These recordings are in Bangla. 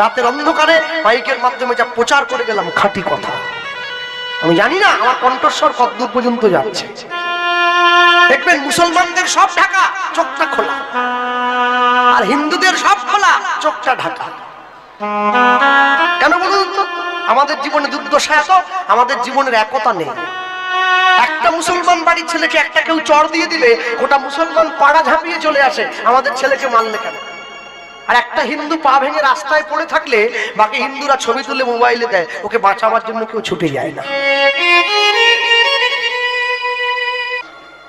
রাতের অন্ধকারে মাইকের মাধ্যমে যা প্রচার করে গেলাম খাঁটি কথা। আমি জানি না আমার কণ্ঠস্বর কতদূর পর্যন্ত যাচ্ছে। দেখবেন মুসলমানদের সব ঢাকা, চোখটা খোলা, আর হিন্দুদের সব খোলা, চোখটা ঢাকা। কেন বলুন তো? আমাদের জীবনে দুর্দশা এত, আমাদের জীবনের একতা নেই। একটা মুসলমান বাড়ির ছেলেকে একটা কেউ চড় দিয়ে দিলে ওটা মুসলমান পাড়া ঝাঁপিয়ে চলে আসে আমাদের ছেলেকে মারলে কেন। আর একটা হিন্দু পা ভেঙে রাস্তায় পড়ে থাকলে বাকি হিন্দুরা ছবি তুলে মোবাইলে দেয়, ওকে বাঁচাবার জন্য কেউ ছুটে যায় না।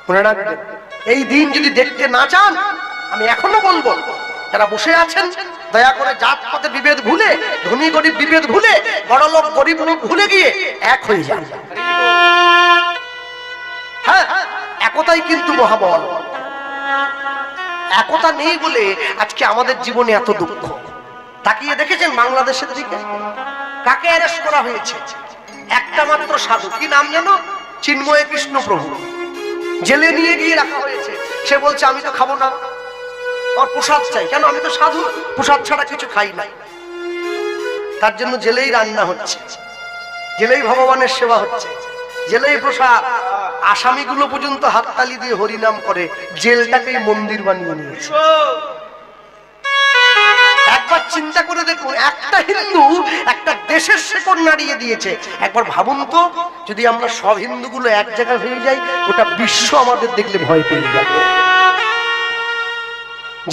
মনে রাখবেন, এই দিন যদি দেখতে না চান, আমি এখনো বলবো যারা বসে আছেন দয়া করে জাতপাতের বিভেদ ভুলে, ধনী গরিব বিভেদ ভুলে, বড় লোক গরিব লোক ভুলে গিয়ে এক হয়ে যান। হ্যাঁ, একতাই কিন্তু মহাবল। একতা নেই বলে আজকে আমাদের জীবনে এত দুঃখ। তাকিয়ে দেখেছেন বাংলাদেশের দিকে কাকে অ্যারেস্ট করা হয়েছে? একটা মাত্র সাধু, কি নাম জানো? চিন্ময় কৃষ্ণ প্রভু। জেলে নিয়ে গিয়ে রাখা হয়েছে। সে বলছে আমি তো খাবো না, আমার প্রসাদ চাই। কেন? আমি তো সাধু, প্রসাদ ছাড়া কিছু খাই না। তার জন্য জেলেই রান্না হচ্ছে, জেলেই ভগবানের সেবা হচ্ছে, জেলেই প্রসাদ। আসামিগুলো পর্যন্ত হাততালি দিয়ে হরিনাম করে, জেলটাকেই মন্দির বানিয়ে নিয়েছে। একবার চিন্তা করে দেখুন, একটা হিন্দু একটা দেশের শেকড় নাড়িয়ে দিয়েছে। একবার ভাবুন তো, যদি আমরা সব হিন্দুগুলো এক জায়গায় হয়ে যাই, ওটা বিশ্ব আমাদের দেখলে ভয় পেয়ে যাবে।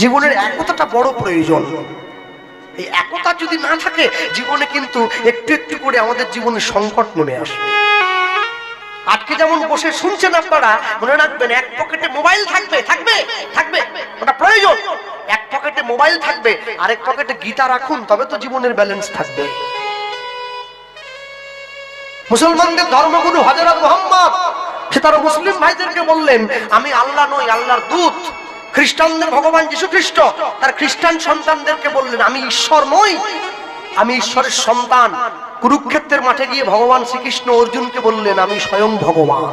জীবনের একতাটা বড় প্রয়োজন। এই একতা যদি না থাকে, জীবনে কিন্তু একটু একটু করে আমাদের জীবনে সংকট নেমে আসবে। আজকে যেমন বসে শুনছেন আপনারা, মনে রাখবেন এক পকেটে মোবাইল থাকবে, থাকবে থাকবে, ওটা প্রয়োজন। এক পকেটে মোবাইল থাকবে, আরেক পকেটে গীতা রাখুন, তবে তো জীবনের ব্যালেন্স থাকবে। মুসলমানদের ধর্মগুরু হযরত মুহাম্মদ, সে তার মুসলিম ভাইদেরকে বললেন আমি আল্লাহ নই, আল্লাহর দূত। খ্রিস্টানদের ভগবান যীশু খ্রিস্ট তার খ্রিস্টান সন্তানদেরকে বললেন আমি ঈশ্বর নই, আমি ঈশ্বরের সন্তান। কুরুক্ষেত্রের মাঠে গিয়ে ভগবান শ্রীকৃষ্ণ অর্জুনকে বললেন আমি স্বয়ং ভগবান।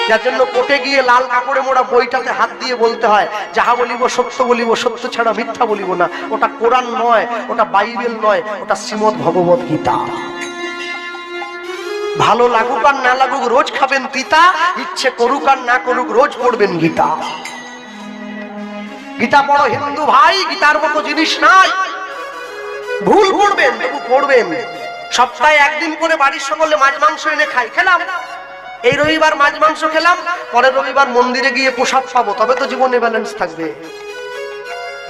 যার জন্য কোর্টে গিয়ে লাল কাপড়ে মোড়া বইটাতে হাত দিয়ে বলতে হয় যাহা বলিব সত্য বলিব, সত্য ছাড়া মিথ্যা বলিব না। ওটা কোরআন নয়, ওটা বাইবেল নয়, ওটা শ্রীমদ ভগবত গীতা। ভালো লাগুক আর না লাগুক রোজ খাবেন তিতা, ইচ্ছে করুক আর না করুক রোজ পড়বেন গীতা। গীতা পড়ো হিন্দু ভাই, গীতার মতো জিনিস নাই। ভুল পড়বেন তবু পড়বেন। সপ্তাহে একদিন করে বাড়ির সকলে মাছ মাংস এনে খাই, খেলাম। এই রবিবার মাছ মাংস খেলাম, পরের রবিবার মন্দিরে গিয়ে প্রসাদ পাবো, তবে তো জীবনে ব্যালেন্স থাকবে।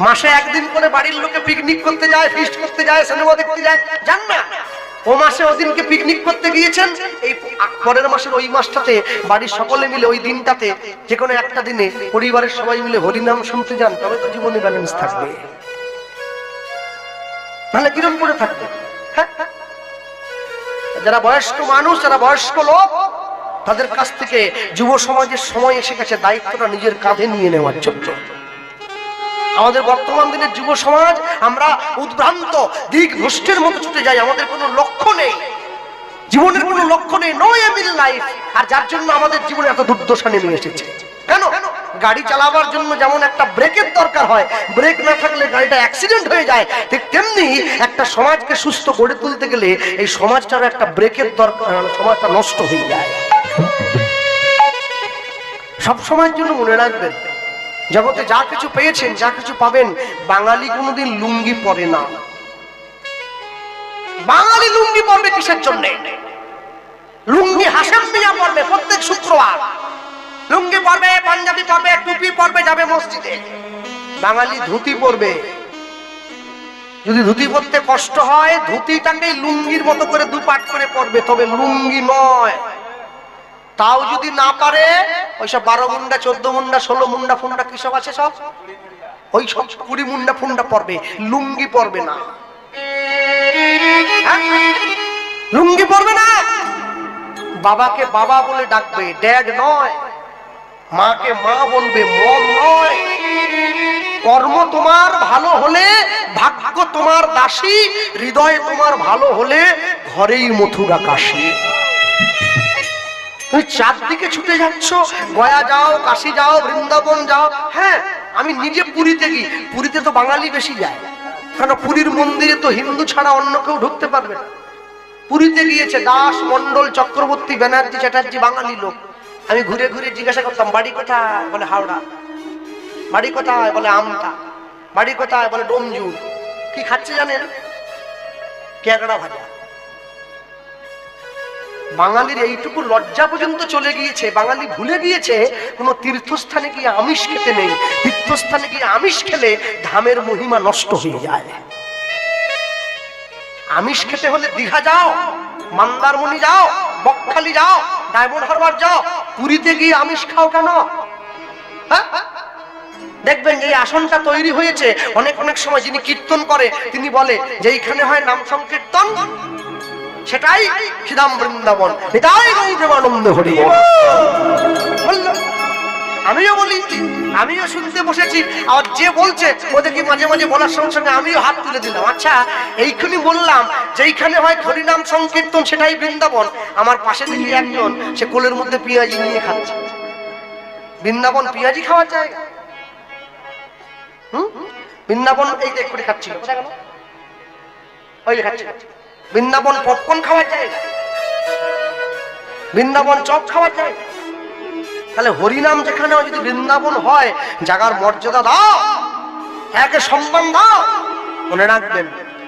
মাসে একদিন করে বাড়ির লোকে পিকনিক করতে যায়, ফিস্ট করতে যায়, সিনেমা দেখতে যায়, জান না? ও মাসে ওদিনকে পিকনিক করতে গিয়েছেন, এই পরের মাসের ওই মাসটাতে বাড়ির সকলে মিলে ওই দিনটাতে যে কোনো একটা দিনে পরিবারের সবাই মিলে হরিনাম শুনতে যান, তবে তো জীবনে ব্যালেন্স থাকবে। তাহলে কিরম করে থাকবে? যারা বয়স্ক মানুষ, যারা বয়স্ক লোক, তাদের কাছ থেকে যুব সমাজের সময় এসে গেছে দায়িত্বটা নিজের কাঁধে নিয়ে নেওয়ার জন্য। আমাদের বর্তমান দিনের যুব সমাজ আমরা উদ্ভ্রান্ত দিক ভ্রষ্টের মতো ছুটে যাই, আমাদের কোনো লক্ষ্য নেই, জীবনের কোনো লক্ষ্য নেই, নো এম ইন লাইফ। আর যার জন্য আমাদের জীবনে এত দুর্দশা নেমে এসেছে। কেন? গাড়ি চালাবার জন্য যেমন একটা ব্রেকের দরকার হয়, ব্রেক না থাকলে গাড়িটা অ্যাক্সিডেন্ট হয়ে যায়, ঠিক তেমনি একটা সমাজকে সুস্থ গড়ে তুলতে গেলে এই সমাজটার একটা ব্রেকের দরকার, সমাজটা নষ্ট হয়ে যায়। সব সময়ের জন্য মনে রাখবেন, জগতে যা কিছু পেয়েছেন, যা কিছু পাবেন, বাঙালি কোনোদিন লুঙ্গি পরে না। বাঙালি লুঙ্গি পরবে কিসের জন্য? লুঙ্গি হাসান মিয়া পরবে প্রত্যেক শুক্রবার, লুঙ্গি পরবে, পাঞ্জাবি পরবে, টুপি পরবে, যাবে মসজিদে। বাঙালি ধুতি পরবে। যদি ধুতি পরতে কষ্ট হয়, ধুতিটাকে লুঙ্গির মতো করে দুপাট করে পরবে, তবে লুঙ্গি নয়। তাও যদি না পারে, ওইসব 12 মুন্ডা, 14 মুন্ডা, 16 মুন্ডা ফুন্ডা কিসব আছে, সব ওই সব 20 মুন্ডা ফুন্ডা পরবে, লুঙ্গি পরবে না। লুঙ্গি পরবে না। বাবাকে বাবা বলে ডাকবে, ড্যাড নয়। মাকে মা বলবে, মম নয়। কর্ম তোমার ভালো হলে ভাগ্য তোমার দাসী, হৃদয় তোমার ভালো হলে ঘরেই মথুরা কাশী। তুমি চারদিকে ছুটে যাচ্ছ, গয়া যাও, কাশী যাও, বৃন্দাবন যাও। হ্যাঁ, আমি নিজে পুরীতে গিয়ে, পুরীতে তো বাঙালি বেশি যায়, কারণ পুরীর মন্দিরে তো হিন্দু ছাড়া অন্য কেউ ঢুকতে পারবে না। পুরীতে গিয়েছে দাস, মন্ডল, চক্রবর্তী, ব্যানার্জি, চ্যাটার্জি, বাঙালি লোক। আমি ঘুরে ঘুরে জিজ্ঞাসা করতাম, বাড়ি কোথায়? বলে হাওড়া। বাড়ি কোথায়? বলে আমতা। বাড়ি কোথায়? বলে ডোমজুর। কি খাচ্ছে জানেন? ক্যাকড়া ভাজা। বাঙালির এইটুকু লজ্জা পর্যন্ত চলে গিয়েছে, বাঙালি ভুলে গিয়েছে কোন তীর্থস্থানে গিয়ে আমিষ খেতে নেই। তীর্থস্থানে গিয়ে আমিষ খেলে ধামের মহিমা নষ্ট হয়ে যায়। আমিষ খেতে হলে দীঘা যাও, মন্দারমণি যাও, বকখালি যাও, ডায়মন্ড হারবার যাও। পুরীতে গিয়ে আমিষ খাও কেন? দেখবেন যে এই আসনটা তৈরি হয়েছে, অনেক অনেক সময় যিনি কীর্তন করে তিনি বলে যে এইখানে হয় নাম সংকীর্তন, সেটাই শ্রীধাম বৃন্দাবন। এটাই গৌরবানন্দ হরি বল। আমিও বলি, আমিও শুনতে বসেছি। আর যে বলছে ওদেরকে মাঝে মাঝে বলার সঙ্গে সঙ্গে আমিও হাত তুলে দিলাম। আচ্ছা, এইখানে বললাম যে এইখানে হয় হরিনাম সংকীর্তন, সেটাই বৃন্দাবন। আমার পাশে দেখি একজন, সে কোলের মধ্যে পেঁয়াজি নিয়ে খাচ্ছে। বৃন্দাবন পেঁয়াজি খাওয়া যায়? বৃন্দাবন এই দেখ করে খাচ্ছিল, ওই খাচ্ছিল। বৃন্দাবন পপকর্ন খাওয়া যায়? বৃন্দাবন চপ খাওয়া যায়? তাহলে হরিনাম যেখানে যদি বৃন্দাবন হয়, জাগার মর্যাদা দাও, একে সম্মান দাও। মনে রাখবেন,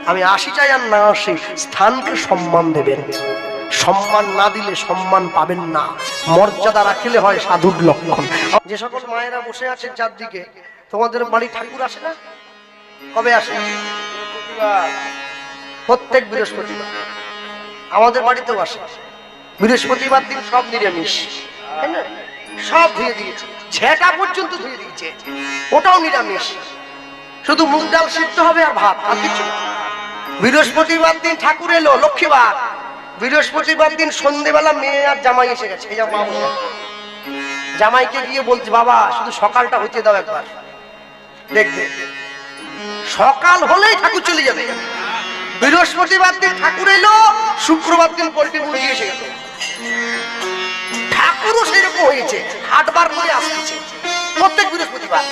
আমি আসি চাই আর না আসি, স্থানকে সম্মান দেবেন। সম্মান না দিলে সম্মান পাবেন না। মর্যাদা রাখিলে হয় সাধুর লক্ষণ। যে সকল মায়েরা বসে আছেন চারদিকে, তোমাদের বাড়ি ঠাকুর আসে না? কবে আসে? প্রত্যেক বৃহস্পতিবার। আমাদের বাড়িতেও আসে বৃহস্পতিবার দিন। সব নিরামিষ, সব ধুয়ে দিয়েছে, ঝেঁটা পর্যন্ত ধুয়ে দিয়েছে, ওটাও নিরামিষ। শুধু মুগ ডাল সিদ্ধ হবে আর ভাত, আর কিছু। বৃহস্পতিবার দিন ঠাকুর এলো, লক্ষ্মীবার। বৃহস্পতিবার দিন সন্ধ্যেবেলা মেয়ে আর জামাই এসে গেছে। এই যে মা বসে, জামাইকে গিয়ে বলছে, বাবা শুধু সকালটা হইতে দাও একবার, দেখবে সকাল হলেই ঠাকুর চলে যাবে। বৃহস্পতিবার দিন ঠাকুর এলো, শুক্রবার দিন পোল্ট্রি মুরগি এসে গেল। ঠাকুরও সেরকম হয়েছে, হাটবার করে আসছে প্রত্যেক বৃহস্পতিবার।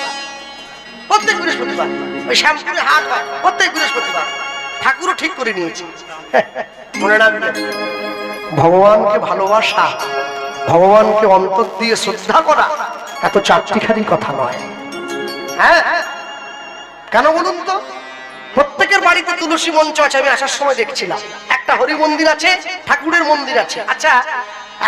প্রত্যেক বৃহস্পতিবার ওই শ্যামপুরে হাট হয় প্রত্যেক বৃহস্পতিবার। ঠাকুরও ঠিক করে নিয়েছে। মনে রাখবেন, ভগবানকে ভালোবাসা, ভগবানকে অন্তর দিয়ে শ্রদ্ধা করা এত চারটিখানি কথা নয়। হ্যাঁ, কেন বলুন তো? প্রত্যেকের বাড়িতে তুলসী মঞ্চ আছে। আমি আসার সময় দেখছিলাম, একটা হরি মন্দির আছে, ঠাকুরের মন্দির আছে। আচ্ছা,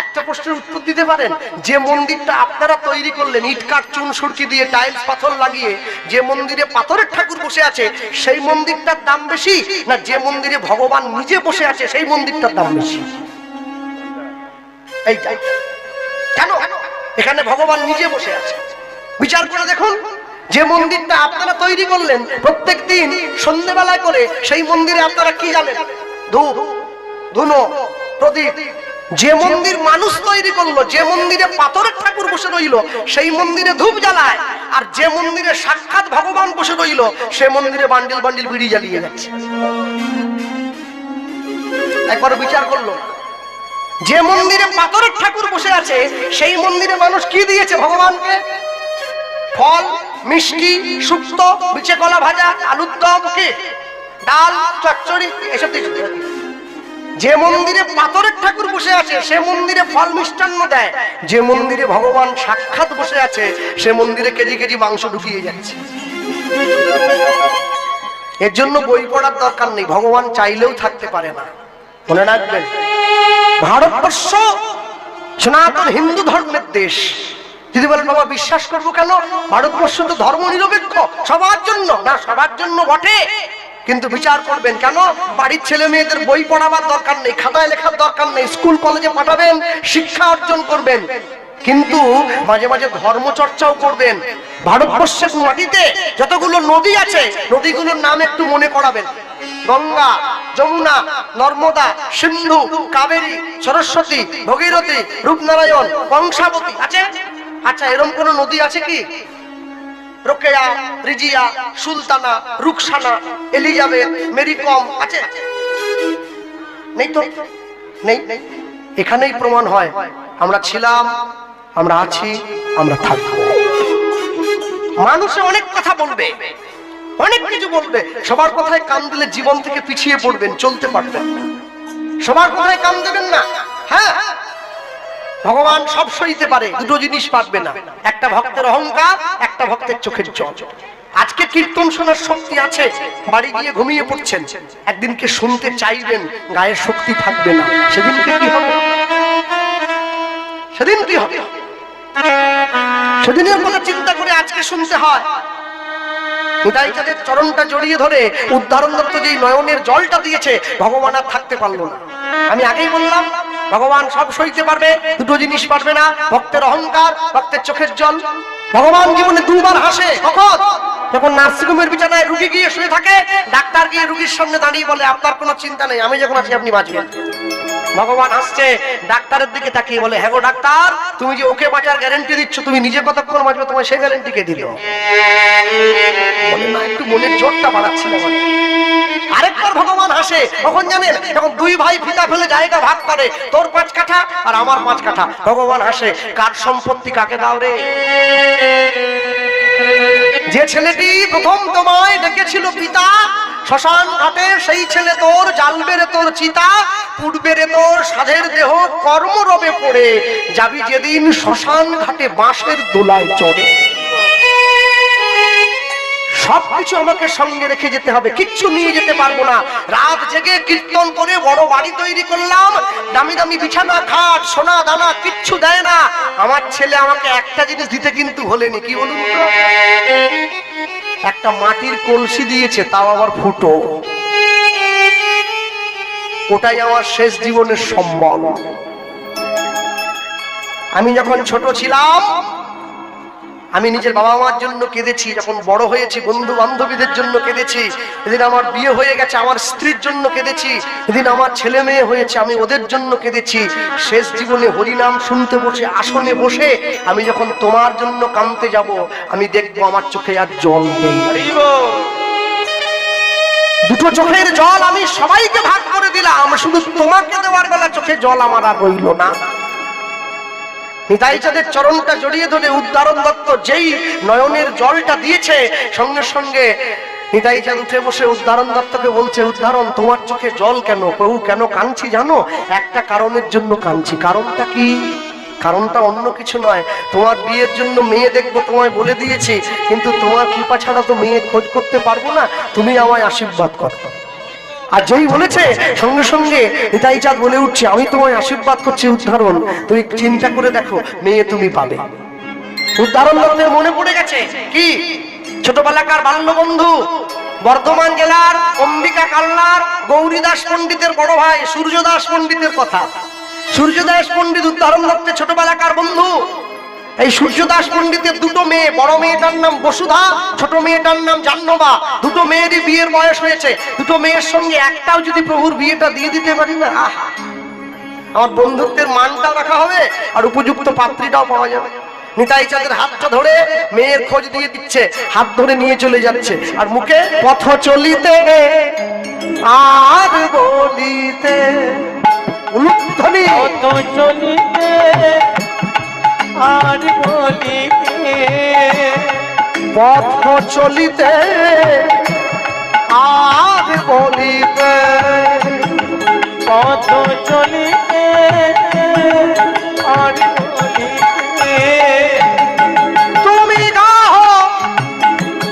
একটা প্রশ্নের উত্তর দিতে পারেন? যে মন্দিরটা আপনারা তৈরি করলেন ইট কাঠ চুন সুরকি দিয়ে, টাইলস পাথর লাগিয়ে, যে মন্দিরে পাথরের ঠাকুর বসে আছে সেই মন্দিরটার দাম বেশি, না যে মন্দিরে ভগবান নিজে বসে আছে সেই মন্দিরটার দাম বেশি? এইটাই কেন? এখানে ভগবান নিজে বসে আছে। বিচার করে দেখুন, যে মন্দিরটা আপনারা তৈরি করলেন প্রত্যেক দিন সন্ধ্যেবেলায় করে, সেই মন্দিরে আপনারা কি জানেন? ধূপ, ধুনো, প্রদীপ। যে মন্দির মানুষ তৈরি করলো, যে মন্দিরে পাথরের ঠাকুর বসে রইল, সেই মন্দিরে ধূপ জ্বালায়। আর যে মন্দিরে সাক্ষাৎ ভগবান বসে রইল, সে মন্দিরে বান্ডিল বান্ডিল বিড়ি জ্বালিয়ে যাচ্ছে। একবার বিচার করলো, যে মন্দিরে পাথরের ঠাকুর বসে আছে সেই মন্দিরে মানুষ কি দিয়েছে ভগবানকে? ফল, মিষ্টি, শুক্তো, বিচে কলা ভাজা, আলুর দম, কি ডাল, চচ্চড়ি, এসব দিয়েছে। যে মন্দিরে পাথরের ঠাকুর বসে আছে সে মন্দিরে ফল মিষ্টান্ন দেয়। যে মন্দিরে ভগবান সাক্ষাৎ বসে আছে সে মন্দিরে কেজি কেজি মাংস ঢুকিয়ে যাচ্ছে। এর জন্য বই পড়ার দরকার নেই, ভগবান চাইলেও থাকতে পারে না। মনে রাখবেন, ভারতবর্ষ সনাতন হিন্দু ধর্মের দেশ। যদি বলেন বাবা বিশ্বাস করবো কেন? ভারতবর্ষ তো ধর্ম নিরপেক্ষ, সবার জন্য না, সবার জন্য বটে, কিন্তু বিচার করবেন কেন? বাড়ির ছেলে মেয়েদের বই পড়াবার দরকার নেই, খাতায় লেখার দরকার নেই, স্কুল কলেজে পাঠাবেন, শিক্ষা অর্জন করবেন, কিন্তু মাঝে মাঝে ধর্ম চর্চাও করবেন। ভারতবর্ষের মাটিতে যতগুলো নদী আছে নদীগুলোর নাম একটু মনে করাবেন। গঙ্গা, যমুনা, নর্মদা, সিন্ধু, কাবেরী, সরস্বতী, ভগীরথী, রূপনারায়ণ, কংসাবতী আছে? আচ্ছা, এরকম কোন নদী আছে কি? রোকেয়া, রিজিয়া, সুলতানা, রুকসানা, এলিজাবেথ, মেরি কম আছে? নেই তো, নেই। এখানেই প্রমাণ হয় আমরা ছিলাম, আমরা আছি, আমরা থাকবো। মানুষে অনেক কথা বলবে, অনেক কিছু বলবে, সবার কথায় কান দিলে জীবন থেকে পিছিয়ে পড়বেন, চলতে পারবেন না। সবার কথায় কান দেবেন না। হ্যাঁ, ভগবান সব সইতে পারে, দুটো জিনিস পারবে না, একটা ভক্তের অহংকার, একটা ভক্তের চোখের জল। আজকে কীর্তন শোনার শক্তি আছে, বাড়ি গিয়ে ঘুমিয়ে পড়ছেন, একদিনকে শুনতে চাইবেন, গায়ের শক্তি থাকবে না, সেদিনকে কি হবে? সেদিন কি হবে? সেদিনের কথা চিন্তা করে আজকে শুনতে হয়। নিতাই চাঁদের চরণটা জড়িয়ে ধরে উদ্ধারণ দত্ত যেই নয়নের জলটা দিয়েছে, ভগবান আর থাকতে পারলো না। আমি আগেই বললাম, ভগবান সব সইতে পারবে, দুটো জিনিস পারবে না, ভক্তের অহংকার, ভক্তের চোখের জল। ভগবান জীবনে দুবার হাসে, কখন? যখন নার্সিংহোমের বিছানায় রুগী গিয়ে শুয়ে থাকে, ডাক্তার গিয়ে রুগীর সামনে দাঁড়িয়ে বলে, আপনার কোনো চিন্তা নেই, আমি যখন আছি আপনি বাঁচবেন। ভগবান হাসছে, ডাক্তারের দিকে তাকিয়ে বলে, হ্যাঁ গো ডাক্তার, তুমি যে ওকে বাঁচার গ্যারান্টি দিচ্ছ, তুমি নিজে কতক্ষণ বাঁচবে, তোমার সেই গ্যারান্টি কে দিল? বলে, না, একটু মনের জোরটা বাড়াচ্ছিল। আরেকবার ভগবান হাসে, কখন জানেন? যখন দুই ভাই ফিতা ফেলে জায়গা ভাগ করে, তোর 5 কাঠা আর আমার 5 কাঠা। ভগবান হাসে, কার সম্পত্তি কাকে দাও রে? যে ছেলেটি প্রথম তোমায় ডেকেছিল পিতা, শ্মশান ঘাটে সেই ছেলে তোর, জ্বালবে রে তোর চিতা, পুড়বে রে তোর সাধের দেহ, কর্মরবে পড়ে যাবি যেদিন শ্মশান ঘাটে বাঁশের দোলায় চড়ে। সবকিছু আমাকে সঙ্গে রেখে যেতে হবে, কিচ্ছু নিয়ে যেতে পারবো না। রাত জেগে কীর্তন করে বড় বাড়ি তৈরি করলাম, দামি দামি বিছানা খাট সোনা দানা কিচ্ছু দেয় না। আমার ছেলে আমাকে একটা জিনিস দিতে কিন্তু ভোলেনি, কি বলুন তো? একটা মাটির কলসি দিয়েছে, তাও আবার ফুটো। ওটাই আমার শেষ জীবনের সম্বল। আমি যখন ছোট ছিলাম, আমি নিজের বাবা মার জন্য কেঁদেছি, যখন বড় হয়েছি বন্ধু বান্ধবীদের জন্য কেঁদেছি, এদিন আমার বিয়ে হয়ে গেছে আমার স্ত্রীর জন্য কেঁদেছি, এদিন আমার ছেলে মেয়ে হয়েছে আমি ওদের জন্য কেঁদেছি। শেষ জীবনে হরিনাম শুনতে বসে আসনে বসে আমি যখন তোমার জন্য কাঁদতে যাব, আমি দেখবো আমার চোখে আর জল নেই। দুটো চোখের জল আমি সবাইকে ভাগ করে দিলাম, শুধু তোমাকে দেওয়ার বেলা চোখে জল আমার আর রইল না। নিতাই চাঁদের চরণটা জড়িয়ে ধরে উদ্ধারণ দত্ত যেই নয়নের জলটা দিয়েছে, সঙ্গে সঙ্গে নিতাই চাঁদ উঠে বসে উদ্ধারণ দত্তকে বলছে, উদ্ধারণ, তোমার চোখে জল কেন? প্রভু, কেন কাঁদছি জানো? একটা কারণের জন্য কাঁদছি। কারণটা কি? কারণটা অন্য কিছু নয়, তোমার বিয়ের জন্য মেয়ে দেখবো তোমায় বলে দিয়েছি, কিন্তু তোমার কৃপা ছাড়া তো মেয়ে খোঁজ করতে পারবো না, তুমি আমায় আশীর্বাদ করো। আর যেই বলেছে, সঙ্গে সঙ্গে নিতাই চাঁদ বলে উঠছে, আমি তোমায় আশীর্বাদ করছি উদ্ধারণ, তুমি চিন্তা করে দেখো, মেয়ে তুমি পাবে। উদ্ধারণ দত্তের মনে পড়ে গেছে কি ছোটবেলাকার বাল্য বন্ধু, বর্ধমান জেলার অম্বিকা কাল্লার গৌরীদাস পণ্ডিতের বড় ভাই সূর্যদাস পণ্ডিতের কথা। সূর্যদাস পণ্ডিত উদ্ধারণ দত্তের ছোটবেলাকার বন্ধু। এই সূর্যদাস পণ্ডিতের দুটো মেয়ে, বড় মেয়েটার নাম বসুধা, ছোট মেয়েটার নাম জাহ্নবা। দুটো মেয়েরই বিয়ের বয়স হয়েছে। দুটো মেয়ের সঙ্গে একটাও যদি প্রভুর বিয়েটা দিয়ে দিতে পারি না, আমার বন্ধুত্বের মানটাও রাখা হবে আর উপযুক্ত পাত্রীটাও পাওয়া যাবে। নিতাই চাঁদের হাতটা ধরে মেয়ের খোঁজ দিয়ে দিচ্ছে, হাত ধরে নিয়ে চলে যাচ্ছে, আর মুখে পথ চলিতে আর বলিতে, উলুধ্বনি পথ চলিতে আর বলিতে, পথ চলিতে আর বলিতে, পথ চলিতে আর বলিতে, তুমি গাহো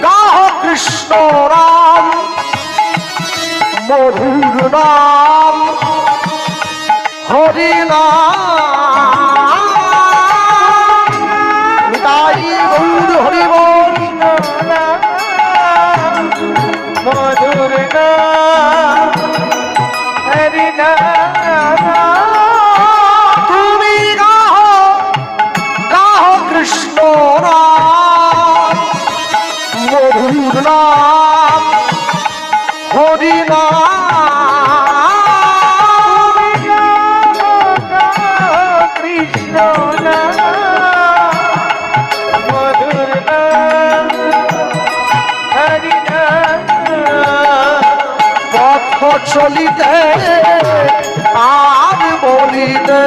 গাহো কৃষ্ণ রাম মধুর নাম, হরি নাম, নিতাই গৌর হরি বল, মধুর নাম হরি নাম। তুমি গাহো গাহো কৃষ্ণ নাম মধুর নাম, হরি নাম, কৃষ্ণ নাম মধুর নাম হরি নাম। পথ চলিতে আর বলিতে,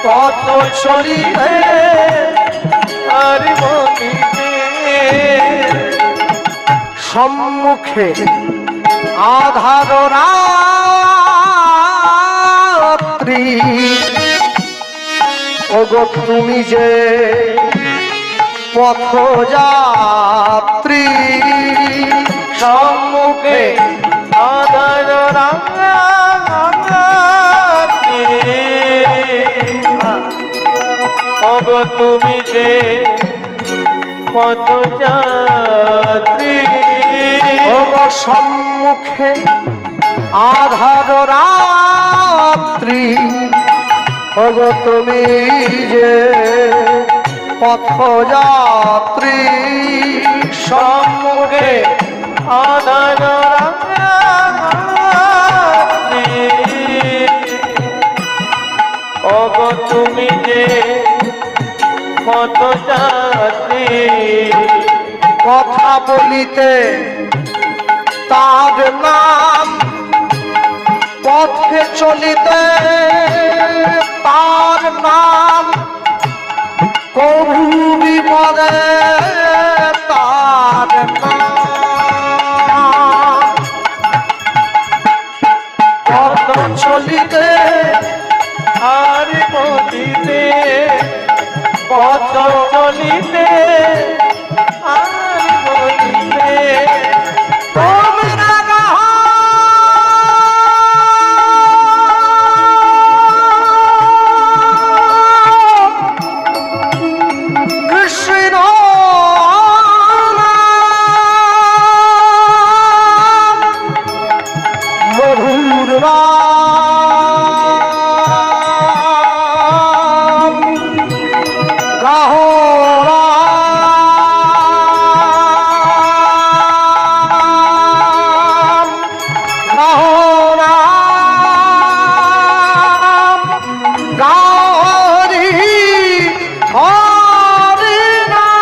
পথ চলিতে আর বলিতে, সম্মুখে আধার রাত্রি ওগো তুমি যে পথযাত্রী সম্মুখে আধার রাত্রি ওগো তুমি যে পথযাত্রী ওগো সম্মুখে আধার রাত্রি ওগো তুমি যে পথযাত্রী সম্মুখে আধার রাত্রি ওগো তুমি যে পথযাত্রী কথা বলিতে তার নাম পথে চলিতে তার নাম কবু বিপদে তার নাম পথ চলিতে আর বলিতে পথ চলিতে আর বলিতে তুমি না গাহ কৃষ্ণ মধুর রাম গাহ রাম গাহ রাম গাহরি হরি নাম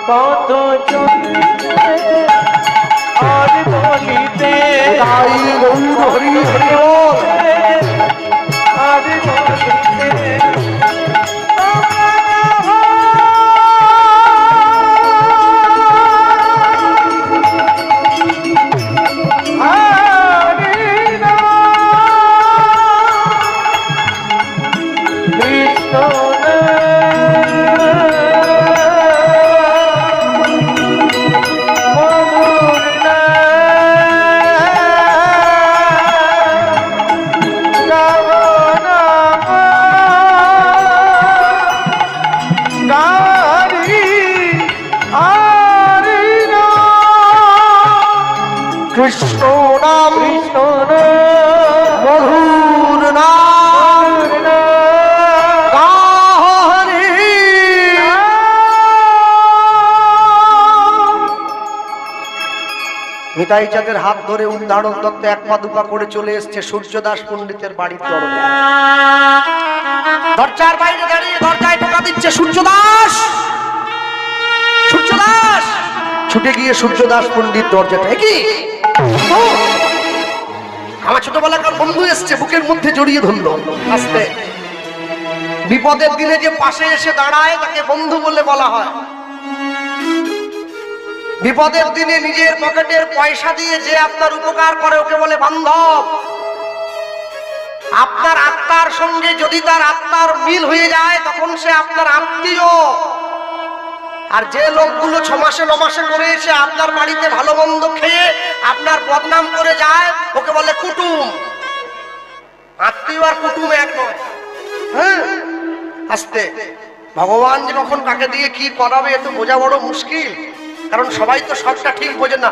পথ চলিতে আর বলিতে তাই গৌর হরি হরি বল আর বলিতে হরি নাম কৃষ্ণ মধুর কৃষ্ণ নাম কৃষ্ণ মধুর নাম গাহরি নিতাই চাঁদের হাত ধরে উদ্ধারণ দত্ত এক পা দুপা করে চলে এসছে সূর্যদাস পণ্ডিতের বাড়ির দরজা দরজার বাইরে দাঁড়িয়ে দরজায় টোকা দিচ্ছে সূর্যদাস সূর্যদাস ছুটে গিয়ে সূর্যদাস পণ্ডিত দরজাটা কি আমার ছোটবেলাকার বন্ধু এসছে বুকের মধ্যে জড়িয়ে ধরলো আস্তে বিপদের দিনে যে পাশে এসে দাঁড়ায় তাকে বন্ধু বলে বলা হয় বিপদের দিনে নিজের পকেটের পয়সা দিয়ে যে আপনার উপকার করে ওকে বলে বান্ধব আপনার আত্মার সঙ্গে যদি তার আত্মার মিল হয়ে যায় তখন সে আপনার আত্মীয় আর যে লোকগুলো 6 মাসে 9 মাসে করে এসে আপনার বাড়িতে ভালো মন্দ খেয়ে আপনার বদনাম করে যায় ওকে বলে কুটুম আত্মীয় আর কুটুম এক নয় হ্যাঁ আস্তে ভগবান যে কখন কাকে দিয়ে কি করাবে এ তো বোঝা বড় মুশকিল কারণ সবাই তো সবটা ঠিক বোঝে না